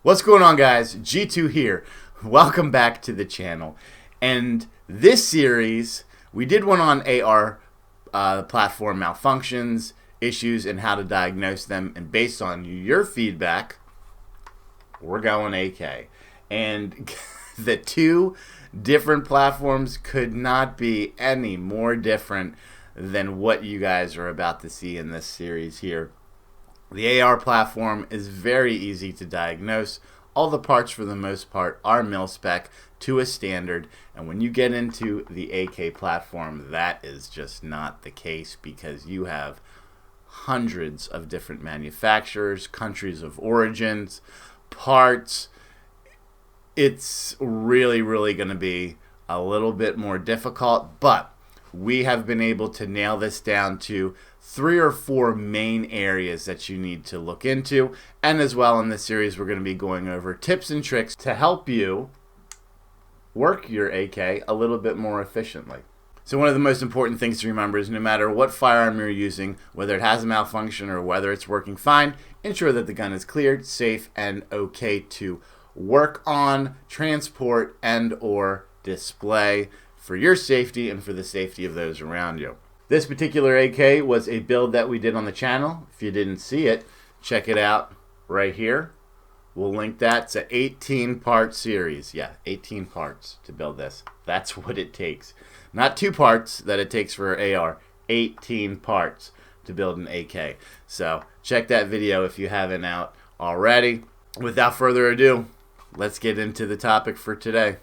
What's going on, guys? G2 here. Welcome back to the channel. And this series, we did one on AR platform malfunctions, issues, and how to diagnose them. And based on your feedback, we're going AK. And the two different platforms could not be any more different than what you guys are about to see in this series here. The AR platform is very easy to diagnose. All the parts, for the most part, are mil-spec to a standard. And when you get into the AK platform, that is just not the case, because you have hundreds of different manufacturers, countries of origins, parts. It's really going to be a little bit more difficult, but we have been able to nail this down to 3 or 4 main areas that you need to look into. And as well, in this series, we're going to be going over tips and tricks to help you work your AK a little bit more efficiently. So one of the most important things to remember is no matter what firearm you're using, whether it has a malfunction or whether it's working fine, ensure that the gun is cleared, safe, and okay to work on, transport, and or display for your safety and for the safety of those around you. This particular AK was a build that we did on the channel. If you didn't see it, check it out right here. We'll link that. It's an 18-part series. Yeah, 18 parts to build this. That's what it takes. Not 2 parts that it takes for AR. 18 parts to build an AK. So check that video if you haven't out already. Without further ado, let's get into the topic for today.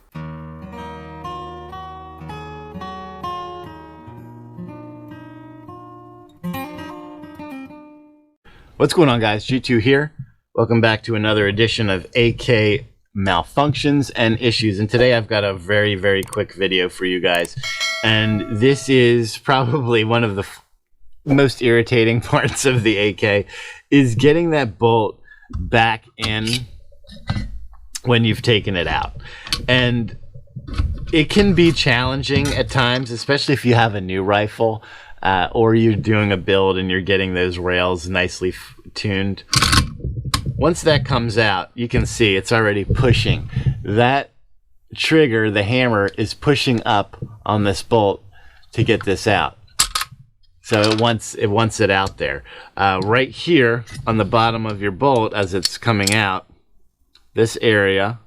What's going on, guys? G2 here. Welcome back to another edition of AK malfunctions and issues. And today I've got a very quick video for you guys. And this is probably one of the most irritating parts of the AK, is getting that bolt back in when you've taken it out. And it can be challenging at times, especially if you have a new rifle. Or you're doing a build and you're getting those rails nicely tuned. Once that comes out, you can see it's already pushing. That trigger, the hammer, is pushing up on this bolt to get this out. So it wants it out there. Right here on the bottom of your bolt, as it's coming out, this area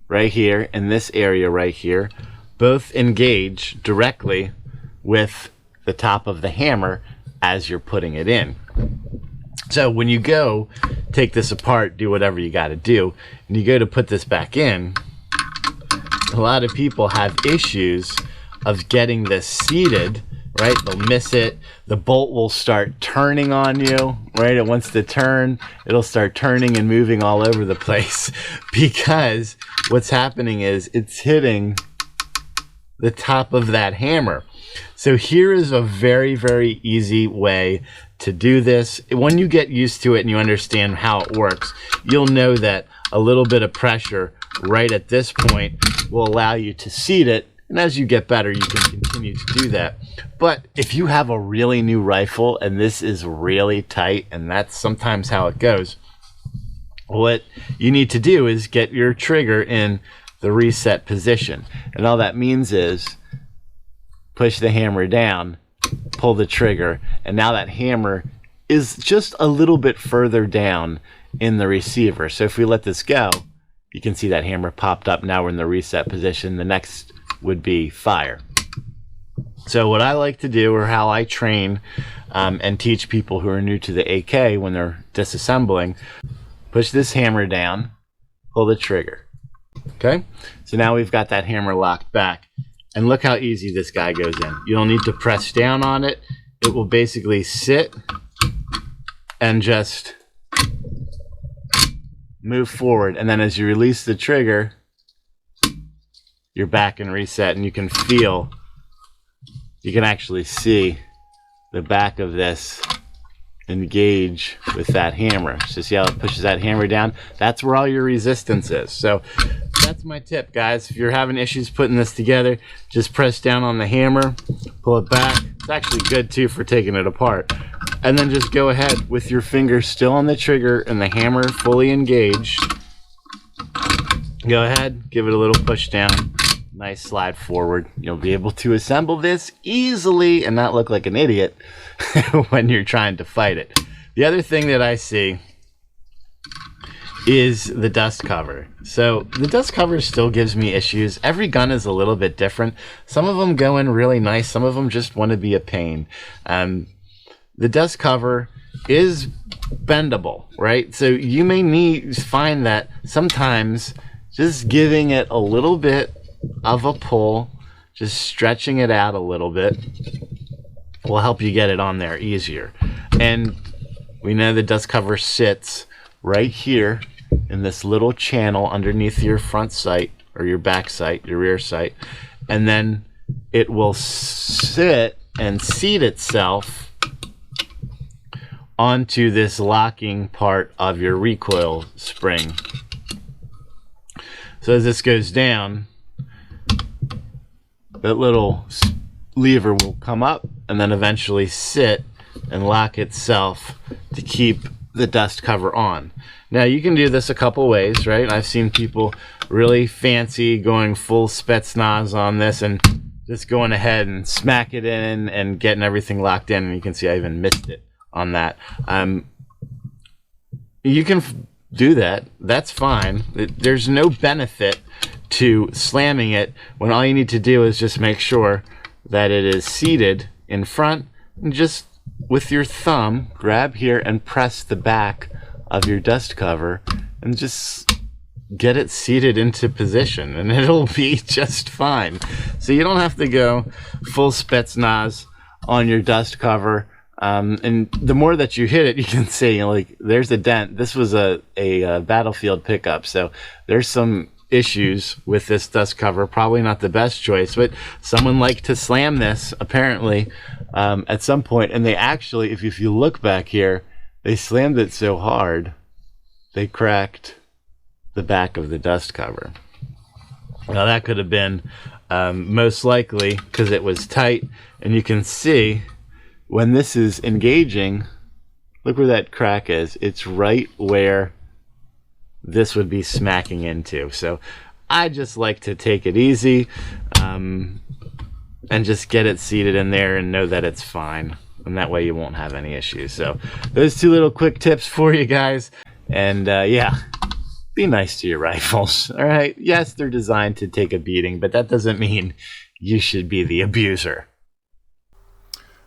right here and this area right here both engage directly with the top of the hammer as you're putting it in. So when you go take this apart, do whatever you got to do, and you go to put this back in, a lot of people have issues of getting this seated, right? They'll miss it. The bolt will start turning on you, right? It wants to turn. It'll start turning and moving all over the place because what's happening is it's hitting the top of that hammer. So here is a very easy way to do this. When you get used to it and you understand how it works, you'll know that a little bit of pressure right at this point will allow you to seat it. And as you get better, you can continue to do that. But if you have a really new rifle and this is really tight, and that's sometimes how it goes, what you need to do is get your trigger in the reset position. And all that means is push the hammer down, pull the trigger, and now that hammer is just a little bit further down in the receiver. So if we let this go, you can see that hammer popped up. Now we're in the reset position. The next would be fire. So what I like to do, or how I train and teach people who are new to the AK when they're disassembling, push this hammer down, pull the trigger. Okay, so now we've got that hammer locked back. And look how easy this guy goes in. You don't need to press down on it. It will basically sit and just move forward. And then as you release the trigger, you're back in reset, and you can feel, you can actually see the back of this engage with that hammer. So see how it pushes that hammer down? That's where all your resistance is. So that's my tip, guys. If you're having issues putting this together, just press down on the hammer, pull it back. It's actually good too for taking it apart. And then just go ahead with your finger still on the trigger and the hammer fully engaged. Go ahead, give it a little push down, nice slide forward. You'll be able to assemble this easily and not look like an idiot when you're trying to fight it. The other thing that I see is the dust cover. So the dust cover still gives me issues. Every gun is a little bit different. Some of them go in really nice. Some of them just want to be a pain. The dust cover is bendable, right? So you may find that sometimes just giving it a little bit of a pull, just stretching it out a little bit, will help you get it on there easier. And we know the dust cover sits right here in this little channel underneath your front sight or your back sight, your rear sight, and then it will sit and seat itself onto this locking part of your recoil spring. So as this goes down, that little lever will come up and then eventually sit and lock itself to keep the dust cover on. Now you can do this a couple ways, right? I've seen people really fancy going full Spetsnaz on this and just going ahead and smack it in and getting everything locked in, and you can see I even missed it on that. You can do that, that's fine. There's no benefit to slamming it when all you need to do is just make sure that it is seated in front, and just with your thumb grab here and press the back of your dust cover and just get it seated into position and it'll be just fine. So you don't have to go full Spetsnaz on your dust cover. And the more that you hit it, you can see, like, there's a dent. This was a Battlefield pickup, so there's some issues with this dust cover. Probably not the best choice, but someone liked to slam this apparently at some point, and they actually, if you look back here, they slammed it so hard they cracked the back of the dust cover. Now that could have been most likely because it was tight, and you can see when this is engaging, look where that crack is. It's right where this would be smacking into. So I just like to take it easy and just get it seated in there and know that it's fine. And that way you won't have any issues. So those two little quick tips for you guys. And yeah, be nice to your rifles. All right. Yes, they're designed to take a beating, but that doesn't mean you should be the abuser.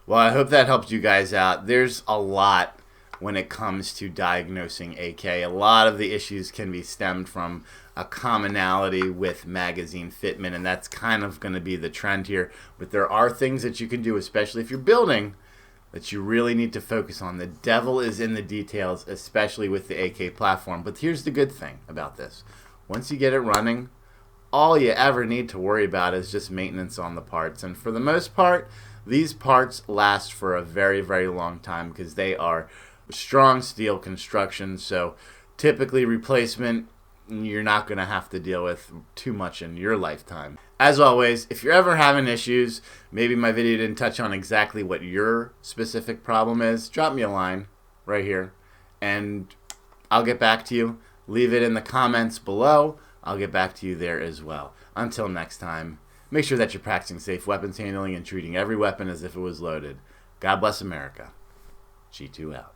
Well, I hope that helped you guys out. There's a lot when it comes to diagnosing AK. A lot of the issues can be stemmed from a commonality with magazine fitment, and that's kind of going to be the trend here. But there are things that you can do, especially if you're building, that you really need to focus on. The devil is in the details, especially with the AK platform. But here's the good thing about this. Once you get it running, all you ever need to worry about is just maintenance on the parts. And for the most part, these parts last for a very, very long time because they are strong steel construction. So typically replacement, you're not going to have to deal with too much in your lifetime. As always, if you're ever having issues, maybe my video didn't touch on exactly what your specific problem is, drop me a line right here and I'll get back to you. Leave it in the comments below. I'll get back to you there as well. Until next time, make sure that you're practicing safe weapons handling and treating every weapon as if it was loaded. God bless America. G2 out.